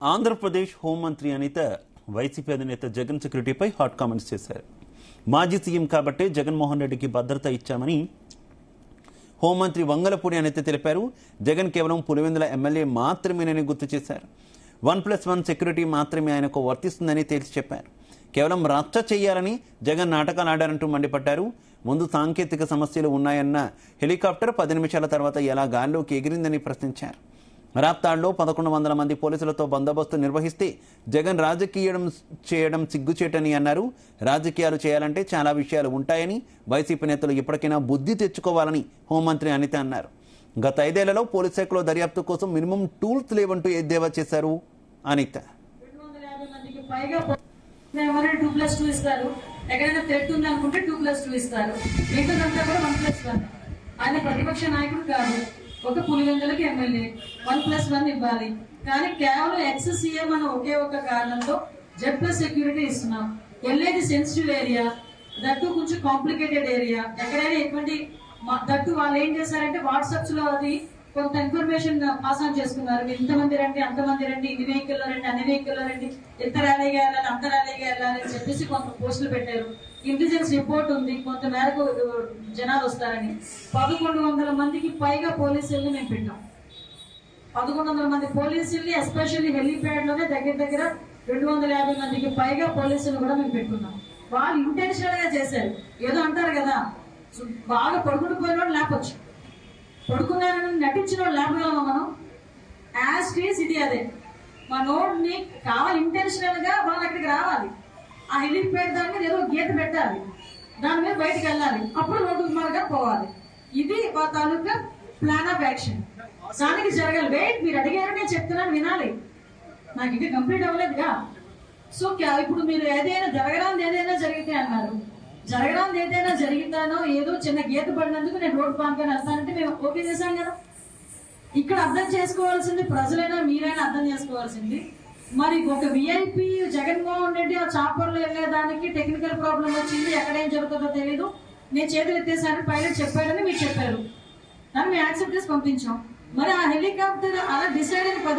ఆంధ్రప్రదేశ్ హోంమంత్రి అనిత వైసీపీ అధినేత Jagan సెక్యూరిటీపై hot comments చేశారు. మాజీ సీఎం కాబట్టే జగన్మోహన్ రెడ్డికి భద్రత ఇచ్చామని హోంమంత్రి వంగలపూడి అనిత తెలిపారు. జగన్ కేవలం పులివెందుల ఎమ్మెల్యే మాత్రమేనని గుర్తు చేశారు. 1+1 సెక్యూరిటీ మాత్రమే ఆయనకు వర్తిస్తుందని తేల్చి చెప్పారు. కేవలం రచ్చ చేయాలని జగన్ నాటకాలు ఆడారంటూ మండిపడ్డారు. ముందు సాంకేతిక సమస్యలు ఉన్నాయన్న హెలికాప్టర్ 10 నిమిషాల తర్వాత ఎలా గాల్లోకి ఎగిరిందని ప్రశ్నించారు. రాప్తాడ్లో 1100 మంది పోలీసులతో బందోబస్తు నిర్వహిస్తే జగన్ రాజకీయం చేయడం సిగ్గుచేటని అన్నారు. రాజకీయాలు చేయాలంటే చాలా విషయాలు ఉంటాయని, వైసీపీ నేతలు ఇప్పటికైనా బుద్ధి తెచ్చుకోవాలని హోంమంత్రి అనిత అన్నారు. గత 5 ఏళ్లలో పోలీస్ శాఖలో దర్యాప్తు కోసం మినిమం టూల్స్ లేవంటూ ఎద్దేవా చేశారు అనిత. 250 మందికి పైగా 2+2 ఇస్తారు. ఎక్కడైనా థ్రెట్ ఉంది అనుకుంటే 2+2 ఇస్తారు. మిగతాదంతా కూడా 1+1. ఆయన ప్రతిపక్ష నాయకుడు కాదు, ఒక పులివెందులకి ఎమ్మెల్యే. 1+1 ఇవ్వాలి. కానీ కేవలం ఎక్స్ సీఎం అన్న ఒకే ఒక కారణంతో Z+ సెక్యూరిటీ ఇస్తున్నాం. వెళ్ళేది సెన్సిటివ్ ఏరియా, దట్టు కొంచెం కాంప్లికేటెడ్ ఏరియా. ఎక్కడైనా ఎటువంటి దట్టు వాళ్ళు ఏం చేశారంటే వాట్సాప్స్ లో అది కొంత ఇన్ఫర్మేషన్ పాస్ ఆన్ చేసుకున్నారు. ఇంతమంది రండి, అంతమంది రండి, ఇన్ని వెహికల్లో రండి, అన్ని వెహికల్లో రండి, ఎంత ర్యాలీగా వెళ్ళాలి, అంత ర్యాలీగా వెళ్ళాలి అని చెప్పేసి కొంత పోస్టులు పెట్టారు. ఇంటెలిజెన్స్ రిపోర్ట్ ఉంది, కొంత మేరకు జనాలు వస్తారని 1100 మందికి పైగా పోలీసుల్ని మేము పెట్టాం. 1100 మంది పోలీసుల్ని ఎస్పెషల్లీ హెలీప్యాడ్ లోనే దగ్గర 250 మందికి పైగా పోలీసులు కూడా మేము పెట్టుకున్నాం. వాళ్ళు ఇంటెన్షనల్ గా చేశారు. ఏదో అంటారు కదా, బాగా పడుకుని పోయిన వాళ్ళు లేపొచ్చు, పడుకున్నారని నటించిన వాళ్ళు లేపగలమా మనం? యాజ్ టీస్ ఇది అదే. మా నోడ్ని కావాలి ఇంటెన్షనల్ గా వాళ్ళు అక్కడికి రావాలి. ఆ హెలిప్యాడ్ దాని మీద ఏదో గీత పెట్టాలి, దాని మీద బయటకు వెళ్ళాలి, అప్పుడు రోడ్డు మార్గం పోవాలి. ఇది మా తాలూకా ప్లాన్ ఆఫ్ యాక్షన్. దానికి జరగాలి. వెయిట్, మీరు అడిగారు, నేను చెప్తున్నాను, వినాలి. నాకు ఇంకా కంప్లీట్ అవ్వలేదుగా. సో ఇప్పుడు మీరు ఏదైనా జరగడానికి ఏదైనా జరిగితే అన్నారు. జరగడానికి ఏదైనా జరిగితానో ఏదో చిన్న గీత పడినందుకు నేను రోడ్డు పానుకొని వెళ్తానంటే మేము ఓకే చేశాం కదా. ఇక్కడ అర్థం చేసుకోవాల్సింది ప్రజలైనా మీరైనా అర్థం చేసుకోవాల్సింది. మరి ఒక విఐపి జగన్మోహన్ రెడ్డి ఆ చాపర్లో వెళ్ళేదానికి టెక్నికల్ ప్రాబ్లం వచ్చింది, ఎక్కడేం జరుగుతుందో తెలియదు, నేను చేతులు ఎత్తేసాను, పైలట్ చెప్పాడని మీరు చెప్పారు, దాన్ని మేము యాక్సెప్ట్ చేసి పంపించాం. మరి ఆ హెలికాప్టర్ అలా డిసైడ్ అయిన